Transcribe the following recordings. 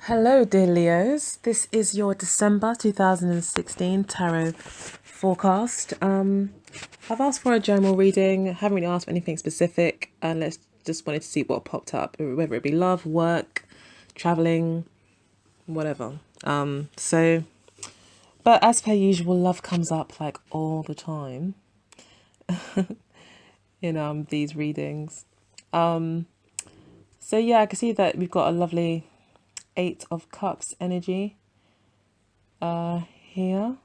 Hello, dear Leos. This is your December 2016 tarot forecast. I've asked for a general reading. I haven't really asked for anything specific, and let's just wanted to see what popped up, whether it be love, work, traveling, whatever. But as per usual, love comes up like all the time in these readings. So yeah, I can see that we've got a lovely Eight of Cups energy here.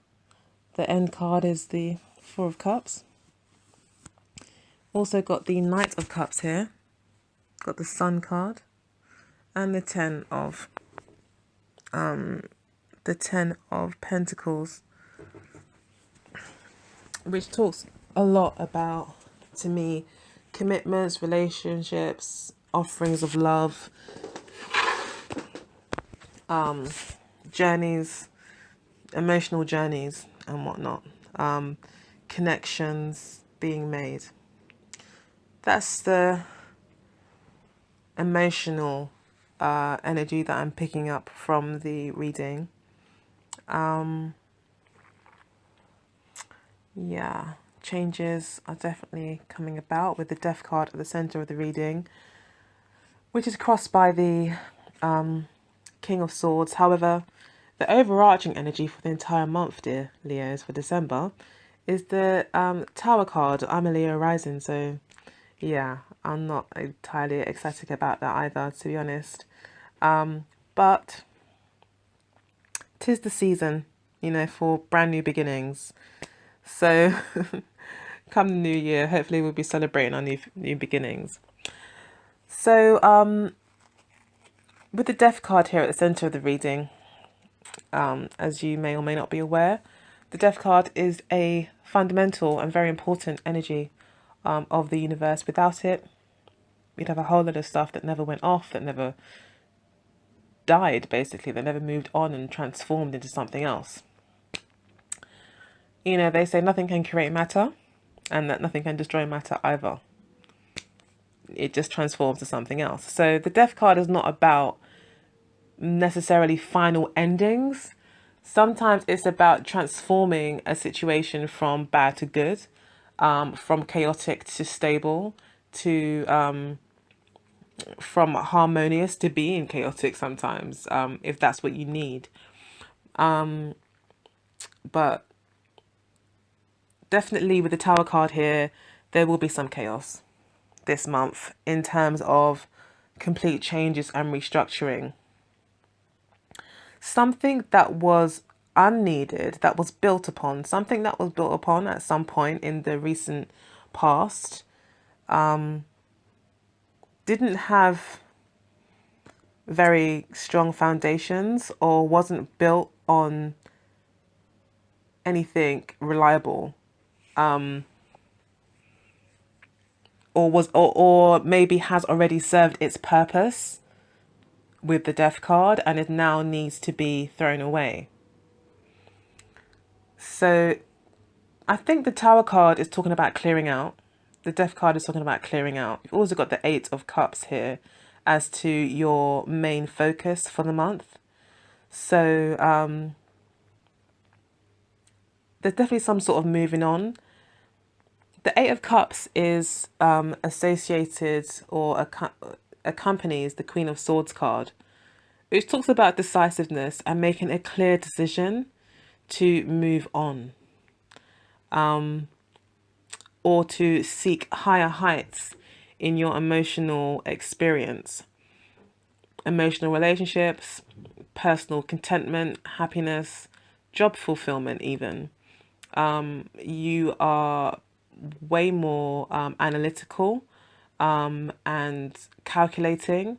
The end card is the Four of Cups. Also got the Knight of Cups here. Got the Sun card. And the Ten of Pentacles. Which talks a lot about, to me, commitments, relationships, offerings of love, journeys, emotional journeys and whatnot. Connections being made. That's the emotional energy that I'm picking up from the reading. Yeah, changes are definitely coming about with the Death card at the center of the reading, which is crossed by the King of Swords. However, the overarching energy for the entire month, dear Leos, for December, is the Tower card. I'm a Leo rising, so yeah, I'm not entirely ecstatic about that either, to be honest. But 'tis the season, for brand new beginnings. So come the new year, hopefully we'll be celebrating our new beginnings. So with the Death card here at the center of the reading, as you may or may not be aware, the Death card is a fundamental and very important energy of the universe. Without it, we'd have a whole lot of stuff that never went off, that never died, basically, that never moved on and transformed into something else. They say nothing can create matter and that nothing can destroy matter either. It just transforms to something else. So the Death card is not about necessarily final endings. Sometimes it's about transforming a situation from bad to good, from chaotic to stable, to from harmonious to being chaotic sometimes, if that's what you need. But definitely with the Tower card here, there will be some chaos this month in terms of complete changes and restructuring. Something that was unneeded, that was built upon, something that was built upon at some point in the recent past, didn't have very strong foundations or wasn't built on anything reliable, or maybe has already served its purpose with the Death card and it now needs to be thrown away. So I think the Tower card is talking about clearing out. The Death card is talking about clearing out. You've also got the Eight of Cups here as to your main focus for the month. So there's definitely some sort of moving on. The Eight of Cups is associated or accompanies the Queen of Swords card, which talks about decisiveness and making a clear decision to move on, or to seek higher heights in your emotional experience, emotional relationships, personal contentment, happiness, job fulfillment even. You are way more analytical and calculating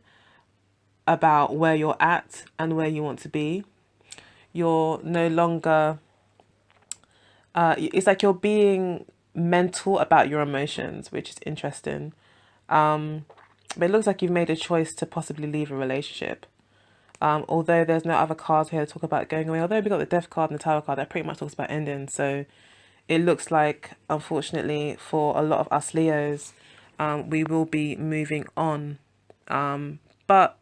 about where you're at and where you want to be. You're no longer, it's like you're being mental about your emotions, which is interesting. But it looks like you've made a choice to possibly leave a relationship. Although there's no other cards here to talk about going away. Although we got the Death card and the Tower card, that pretty much talks about ending. So it looks like, unfortunately, for a lot of us Leos, we will be moving on. But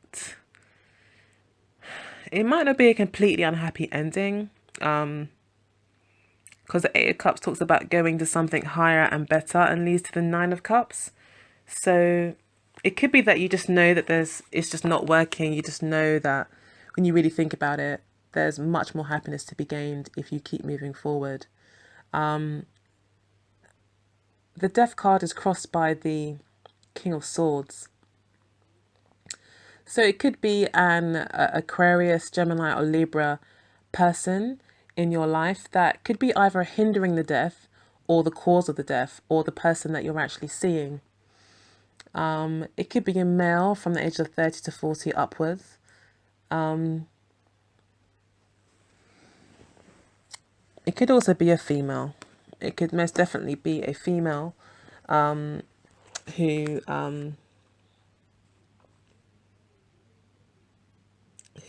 it might not be a completely unhappy ending. Because the Eight of Cups talks about going to something higher and better and leads to the Nine of Cups. So it could be that you just know that it's just not working. You just know that when you really think about it, there's much more happiness to be gained if you keep moving forward. The Death card is crossed by the King of Swords. So it could be an Aquarius, Gemini, or Libra person in your life that could be either hindering the death or the cause of the death or the person that you're actually seeing. It could be a male from the age of 30 to 40 upwards. It could also be a female. It could most definitely be a female who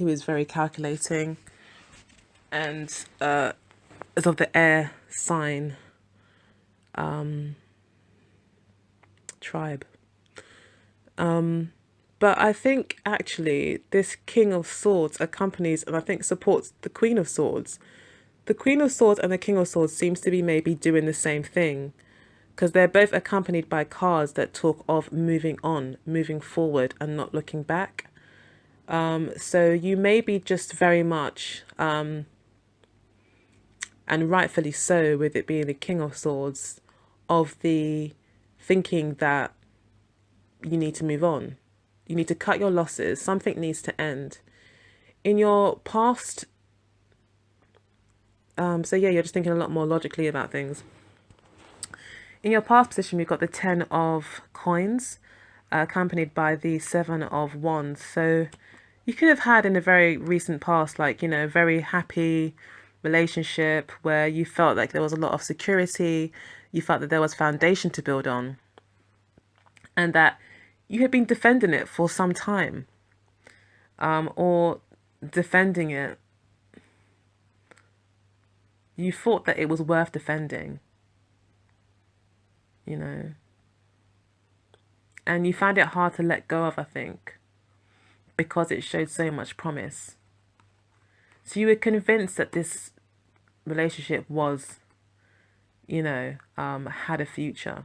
is very calculating and is of the air sign tribe. But I think actually this King of Swords accompanies and I think supports the Queen of Swords. The Queen of Swords and the King of Swords seems to be maybe doing the same thing because they're both accompanied by cards that talk of moving on, moving forward and not looking back. So you may be just very much, and rightfully so with it being the King of Swords, of the thinking that you need to move on. You need to cut your losses. Something needs to end. In your past, so yeah, you're just thinking a lot more logically about things. In your past position, we've got the 10 of coins, accompanied by the 7 of wands. So you could have had in a very recent past, like, very happy relationship where you felt like there was a lot of security. You felt that there was foundation to build on. And that you had been defending it for some time. Or defending it. You thought that it was worth defending. And you found it hard to let go of, I think, because it showed so much promise. So you were convinced that this relationship was, had a future.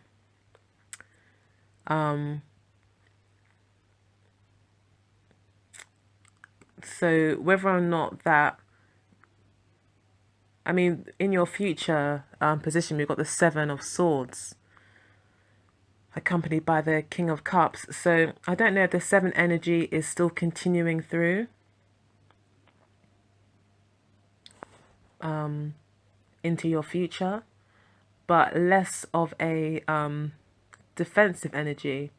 So whether or not that, in your future position, we've got the 7 of Swords, accompanied by the King of Cups. So I don't know if the 7 energy is still continuing through into your future, but less of a defensive energy.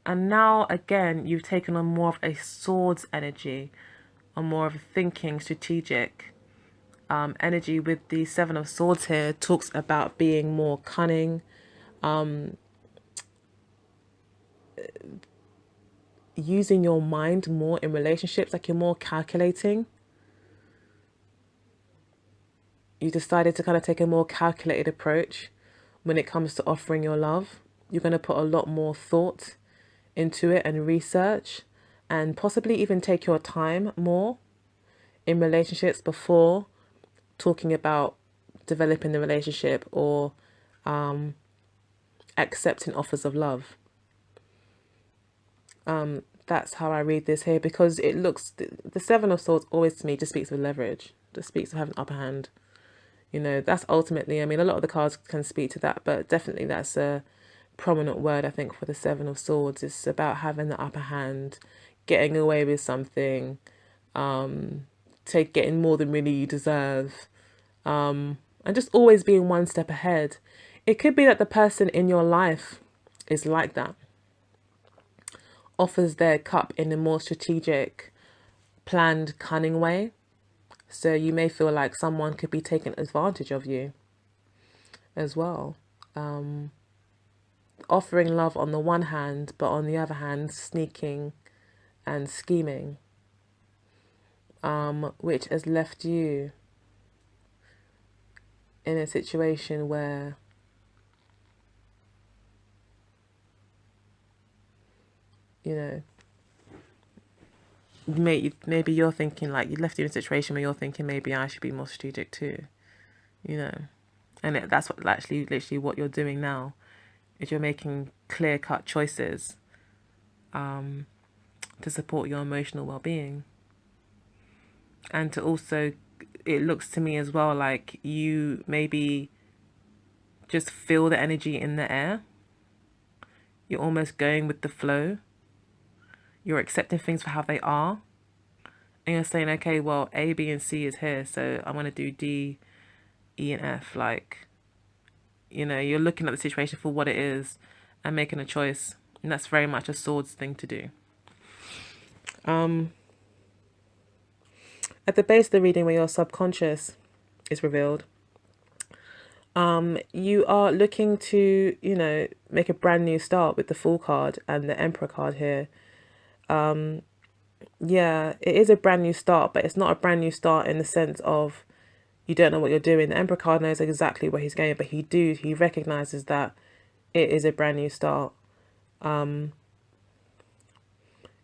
And now again, you've taken on more of a swords energy, or more of a thinking, strategic energy. With the 7 of Swords here, talks about being more cunning, using your mind more in relationships, like you're more calculating. You decided to kind of take a more calculated approach when it comes to offering your love. You're going to put a lot more thought into it and research, and possibly even take your time more in relationships before talking about developing the relationship or accepting offers of love. That's how I read this here, because it looks, the 7 of Swords always to me just speaks of leverage, just speaks of having an upper hand. That's ultimately, a lot of the cards can speak to that, but definitely that's a prominent word, I think, for the 7 of Swords. It's about having the upper hand, getting away with something, getting more than really you deserve, and just always being one step ahead. It could be that the person in your life is like that, offers their cup in a more strategic, planned, cunning way. So you may feel like someone could be taking advantage of you as well. Offering love on the one hand, but on the other hand, sneaking and scheming, which has left you in a situation where maybe you're thinking like you left you in a situation where you're thinking maybe I should be more strategic too, you know. And that's what actually literally what you're doing now is you're making clear cut choices to support your emotional well-being, and to also, it looks to me as well like you maybe just feel the energy in the air. You're almost going with the flow. You're accepting things for how they are. And you're saying, okay, well, A, B, and C is here, so I'm going to do D, E, and F. Like, you're looking at the situation for what it is and making a choice. And that's very much a swords thing to do. At the base of the reading where your subconscious is revealed, you are looking to, make a brand new start with the Fool card and the Emperor card here. Yeah, it is a brand new start, but it's not a brand new start in the sense of you don't know what you're doing. The Emperor card knows exactly where he's going, but he recognizes that it is a brand new start.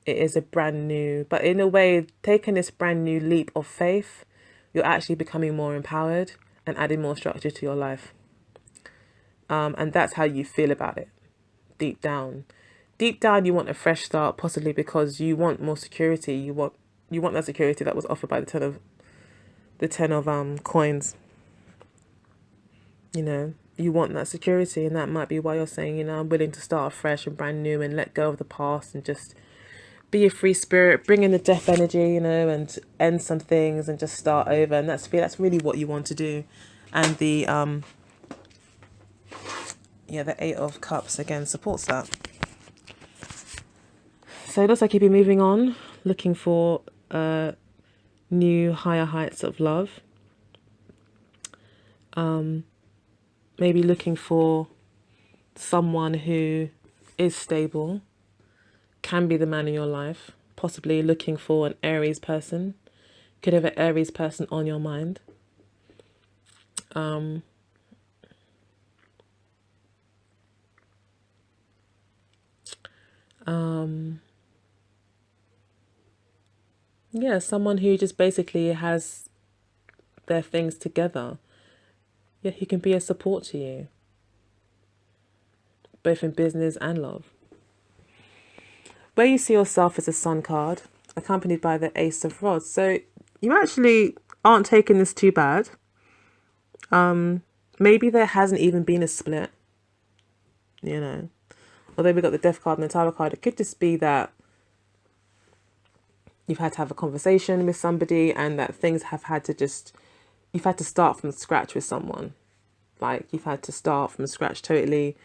It is a brand new, but in a way, taking this brand new leap of faith, you're actually becoming more empowered and adding more structure to your life. And that's how you feel about it, deep down. Deep down, you want a fresh start, possibly because you want more security. You want that security that was offered by the ten of coins. You want that security, and that might be why you're saying, I'm willing to start fresh and brand new and let go of the past and just be a free spirit, bring in the death energy, and end some things and just start over. And that's really what you want to do. And the Eight of Cups again supports that. So it looks like you'll be moving on, looking for new higher heights of love. Maybe looking for someone who is stable, can be the man in your life, possibly looking for an Aries person. Could have an Aries person on your mind. Yeah, someone who just basically has their things together. Yeah, he can be a support to you, both in business and love. Where you see yourself as a Sun card, accompanied by the Ace of Rods. So you actually aren't taking this too bad. Maybe there hasn't even been a split, Although we got the Death card and the Tower card, it could just be that you've had to have a conversation with somebody and that things have had to you've had to start from scratch with someone. Like you've had to start from scratch totally,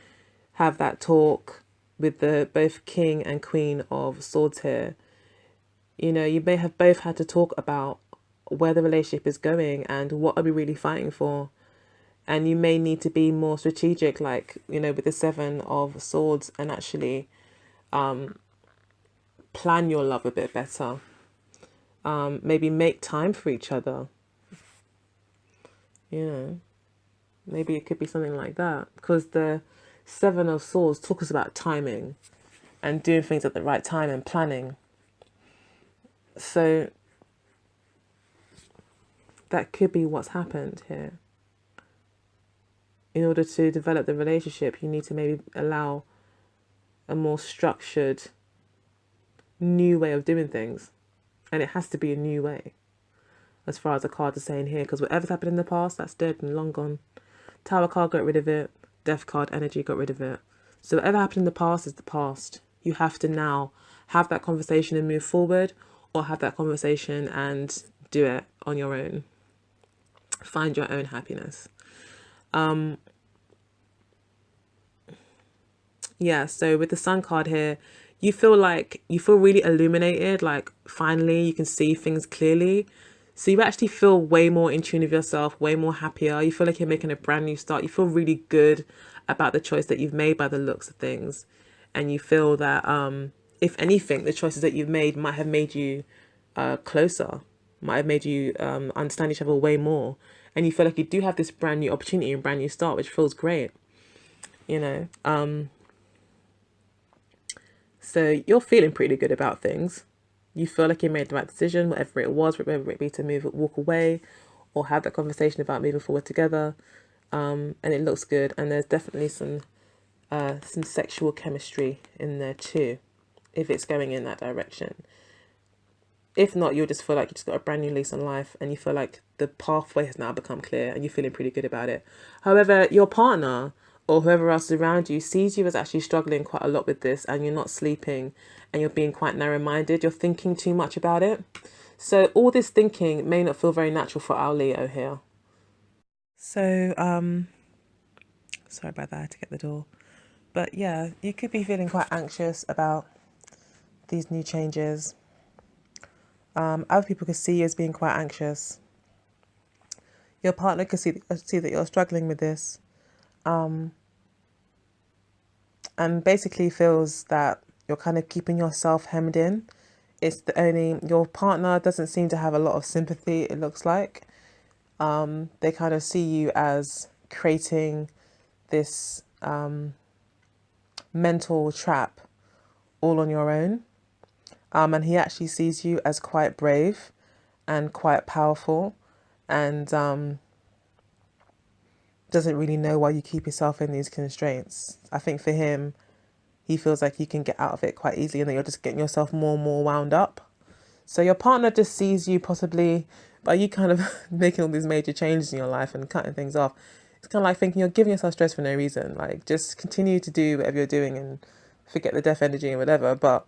have that talk with the both King and Queen of Swords here. You may have both had to talk about where the relationship is going and what are we really fighting for. And you may need to be more strategic, like, with the Seven of Swords, and actually plan your love a bit better. Maybe make time for each other. Maybe it could be something like that. Because the Seven of Swords talks about timing and doing things at the right time and planning. So that could be what's happened here. In order to develop the relationship, you need to maybe allow a more structured, new way of doing things. And it has to be a new way, as far as the cards are saying here, because whatever's happened in the past, that's dead and long gone. Tower card got rid of it. Death card energy got rid of it. So whatever happened in the past is the past. You have to now have that conversation and move forward, or have that conversation and do it on your own. Find your own happiness. Yeah, so with the Sun card here, you feel really illuminated, like finally you can see things clearly. So you actually feel way more in tune with yourself, way more happier. You feel like you're making a brand new start. You feel really good about the choice that you've made by the looks of things. And you feel that, if anything, the choices that you've made might have made you closer, might have made you understand each other way more. And you feel like you do have this brand new opportunity and brand new start, which feels great, So you're feeling pretty good about things. You feel like you made the right decision, whatever it was, whether it be to walk away, or have that conversation about moving forward together. And it looks good, and there's definitely some sexual chemistry in there too, if it's going in that direction. If not, you'll just feel like you just got a brand new lease on life, and you feel like the pathway has now become clear and you're feeling pretty good about it. However, your partner or whoever else is around you sees you as actually struggling quite a lot with this, and you're not sleeping, and you're being quite narrow-minded. You're thinking too much about it. So all this thinking may not feel very natural for our Leo here. So, sorry about that, I had to get the door. But yeah, you could be feeling quite anxious about these new changes. Other people could see you as being quite anxious. Your partner could see that you're struggling with this, and basically feels that you're kind of keeping yourself hemmed in. Your partner doesn't seem to have a lot of sympathy, it looks like. They kind of see you as creating this mental trap all on your own. And he actually sees you as quite brave and quite powerful, and doesn't really know why you keep yourself in these constraints. I think for him, he feels like you can get out of it quite easily, and that you're just getting yourself more and more wound up. So your partner just sees you possibly by you kind of making all these major changes in your life and cutting things off. It's kind of like thinking you're giving yourself stress for no reason. Like, just continue to do whatever you're doing and forget the death energy and whatever. But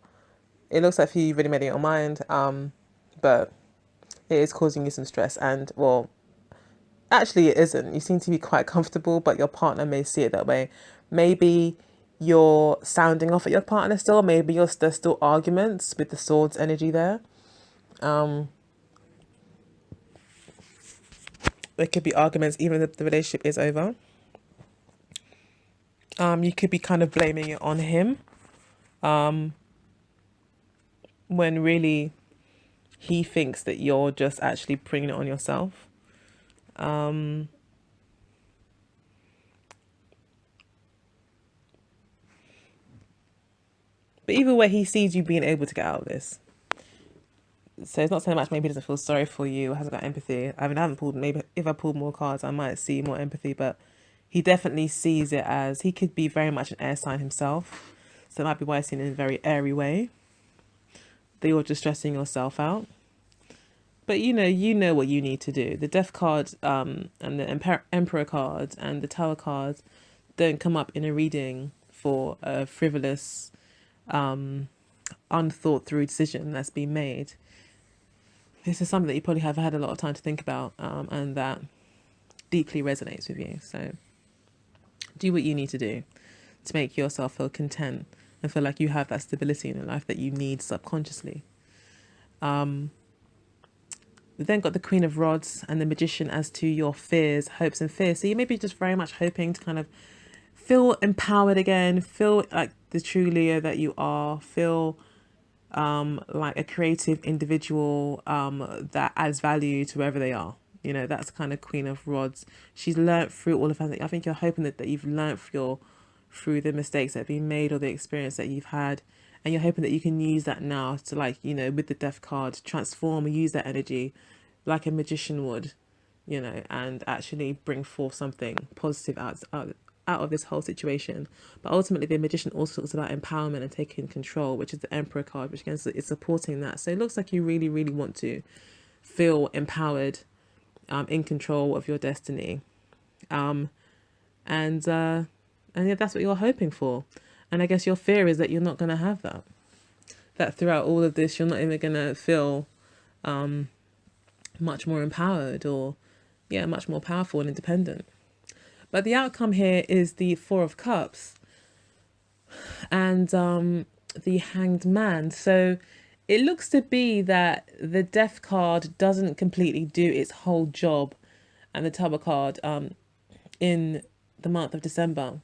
it looks like you've really made it your mind. But it is causing you some stress. And, well, actually it isn't. You seem to be quite comfortable, but your partner may see it that way. Maybe you're sounding off at your partner still. Maybe there's still arguments with the swords energy there. There could be arguments even if the relationship is over. You could be kind of blaming it on him, when really he thinks that you're just actually bringing it on yourself. But either way, he sees you being able to get out of this. So it's not so much maybe he doesn't feel sorry for you, hasn't got empathy. I mean, I haven't pulled, maybe if I pulled more cards, I might see more empathy, but he definitely sees it as he could be very much an air sign himself. So that might be why he's seen it in a very airy way. That you're just stressing yourself out. But you know what you need to do. The Death card and the Emperor card and the Tower card don't come up in a reading for a frivolous, unthought through decision that's been made. This is something that you probably have had a lot of time to think about, and that deeply resonates with you. So do what you need to do to make yourself feel content and feel like you have that stability in your life that you need subconsciously. We then got the Queen of Rods and the Magician as to your fears, hopes and fears. So you may be just very much hoping to kind of feel empowered again, feel like the true Leo that you are, feel like a creative individual that adds value to wherever they are. That's kind of Queen of Rods. She's learnt through all of her. I think you're hoping that you've learnt through the mistakes that have been made or the experience that you've had. And you're hoping that you can use that now to, with the Death card, transform and use that energy like a magician would, and actually bring forth something positive out of this whole situation. But ultimately, the Magician also talks about empowerment and taking control, which is the Emperor card, which again is supporting that. So it looks like you really, really want to feel empowered, in control of your destiny. And yeah, that's what you're hoping for. And I guess your fear is that you're not going to have that. That throughout all of this, you're not even going to feel much more empowered or, much more powerful and independent. But the outcome here is the Four of Cups and the Hanged Man. So it looks to be that the Death card doesn't completely do its whole job, and the Tower card in the month of December.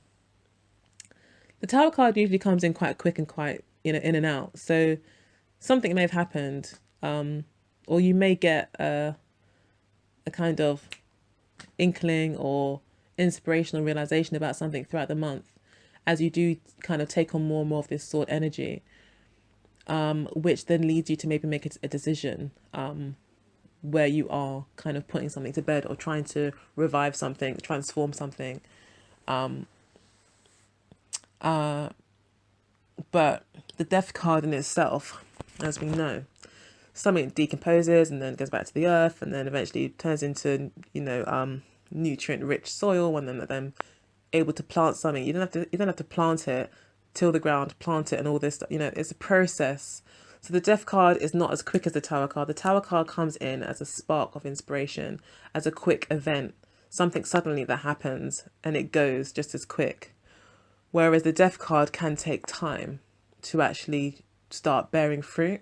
The Tower card usually comes in quite quick and quite, in and out. So something may have happened, or you may get a kind of inkling or inspirational realization about something throughout the month as you do kind of take on more and more of this sword energy. which then leads you to maybe make a decision where you are kind of putting something to bed or trying to revive something, transform something. Um, uh, but the death card in itself, as we know, something decomposes and then goes back to the earth and then eventually turns into, nutrient rich soil, and then able to plant something. You don't have to plant it, till the ground, plant it and all this stuff. It's a process. So the death card is not as quick as the tower card. The tower card comes in as a spark of inspiration, as a quick event, something suddenly that happens and it goes just as quick. Whereas the death card can take time to actually start bearing fruit.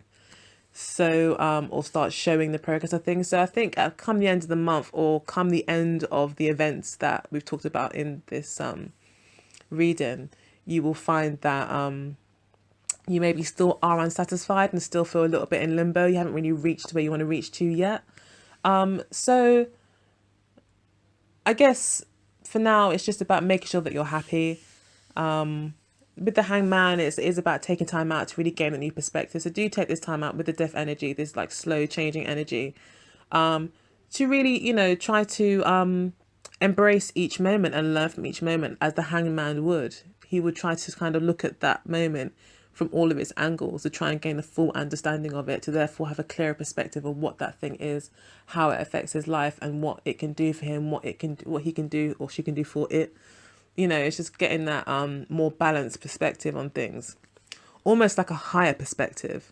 So, or start showing the progress of things. So I think come the end of the month or come the end of the events that we've talked about in this reading, you will find that you maybe still are unsatisfied and still feel a little bit in limbo. You haven't really reached where you want to reach to yet. So I guess for now, it's just about making sure that you're happy. With the hangman, it is about taking time out to really gain a new perspective. So do take this time out with the death energy, this like slow changing energy, to really, try to embrace each moment and learn from each moment as the hangman would. He would try to kind of look at that moment from all of its angles to try and gain a full understanding of it, to therefore have a clearer perspective of what that thing is, how it affects his life and what it can do for him, what he can do or she can do for it. It's just getting that more balanced perspective on things, almost like a higher perspective.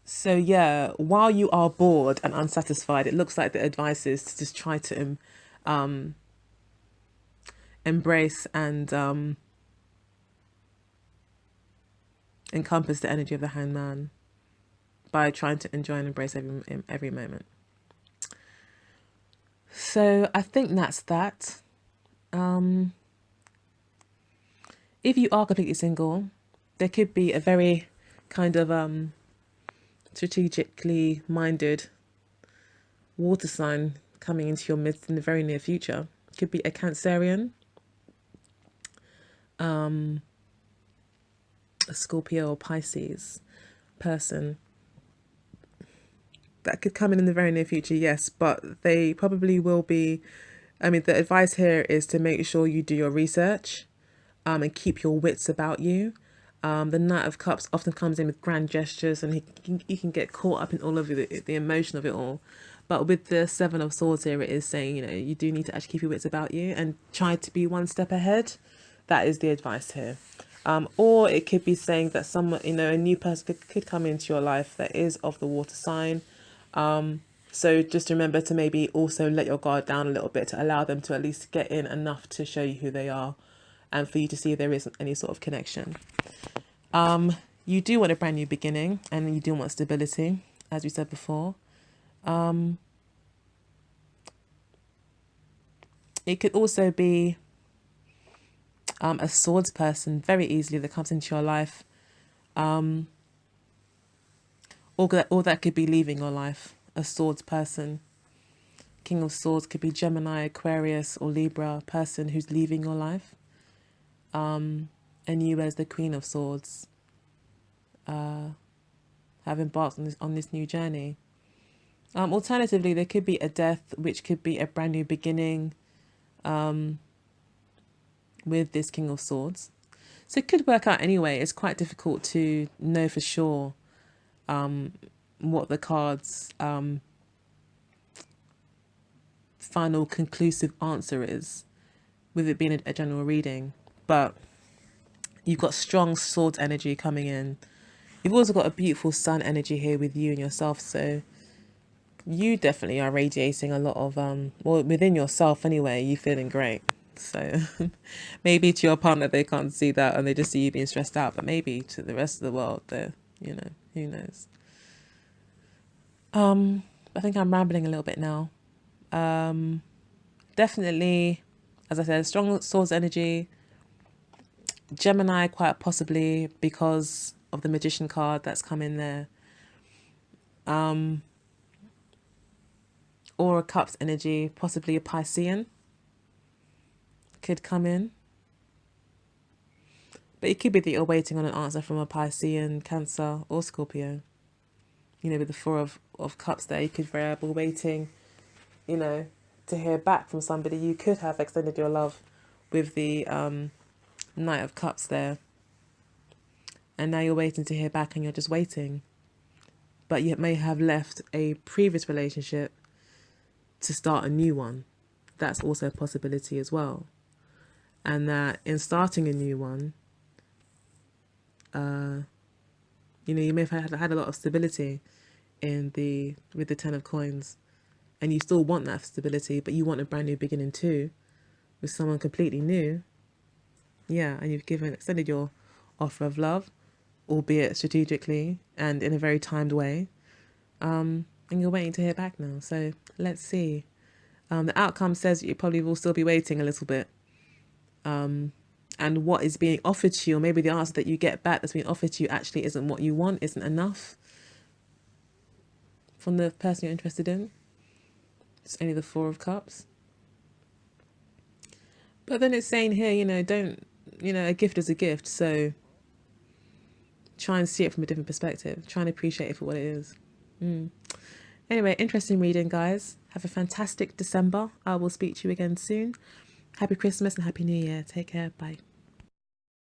So yeah, while you are bored and unsatisfied, it looks like the advice is to just try to embrace and encompass the energy of the hangman by trying to enjoy and embrace every moment. So I think that's that. If you are completely single, there could be a very kind of strategically minded water sign coming into your midst in the very near future. It could be a Cancerian, a Scorpio or Pisces person that could come in the very near future, yes, but they probably will be. The advice here is to make sure you do your research and keep your wits about you. The Knight of Cups often comes in with grand gestures and he can get caught up in all of the emotion of it all. But with the Seven of Swords here, it is saying, you do need to actually keep your wits about you and try to be one step ahead. That is the advice here. Or it could be saying that someone, a new person could come into your life that is of the water sign. So just remember to maybe also let your guard down a little bit to allow them to at least get in enough to show you who they are and for you to see if there isn't any sort of connection. You do want a brand new beginning and you do want stability, as we said before. It could also be a swords person very easily that comes into your life. Or that could be leaving your life, a swords person. King of Swords could be Gemini, Aquarius or Libra person who's leaving your life. And you as the Queen of Swords have embarked on this new journey. Alternatively, there could be a death, which could be a brand new beginning with this King of Swords. So it could work out anyway. It's quite difficult to know for sure what the cards' final conclusive answer is, with it being a general reading. But you've got strong swords energy coming in. You've also got a beautiful sun energy here with you and yourself. So you definitely are radiating a lot of, within yourself anyway, you feeling great. So maybe to your partner, they can't see that and they just see you being stressed out. But maybe to the rest of the world, who knows? I think I'm rambling a little bit now. Definitely, as I said, strong swords energy. Gemini, quite possibly because of the Magician card that's come in there. Or a Cups energy, possibly a Piscean could come in. But it could be that you're waiting on an answer from a Piscean, Cancer, or Scorpio. You know, with the Four of Cups there, you could very well be waiting, you know, to hear back from somebody. You could have extended your love with the Knight of Cups there. And now you're waiting to hear back and you're just waiting. But you may have left a previous relationship to start a new one. That's also a possibility as well. And that in starting a new one, you know, you may have had a lot of stability with the Ten of Coins, and you still want that stability, but you want a brand new beginning too, with someone completely new. Yeah, and you've extended your offer of love, albeit strategically and in a very timed way. And you're waiting to hear back now. So let's see. The outcome says you probably will still be waiting a little bit. And what is being offered to you, or maybe the answer that you get back that's being offered to you actually isn't what you want, isn't enough from the person you're interested in. It's only the Four of Cups. But then it's saying here, you know, a gift is a gift. So try and see it from a different perspective. Try and appreciate it for what it is. Anyway, interesting reading, guys. Have a fantastic December. I will speak to you again soon. Happy Christmas and Happy New Year. Take care. Bye.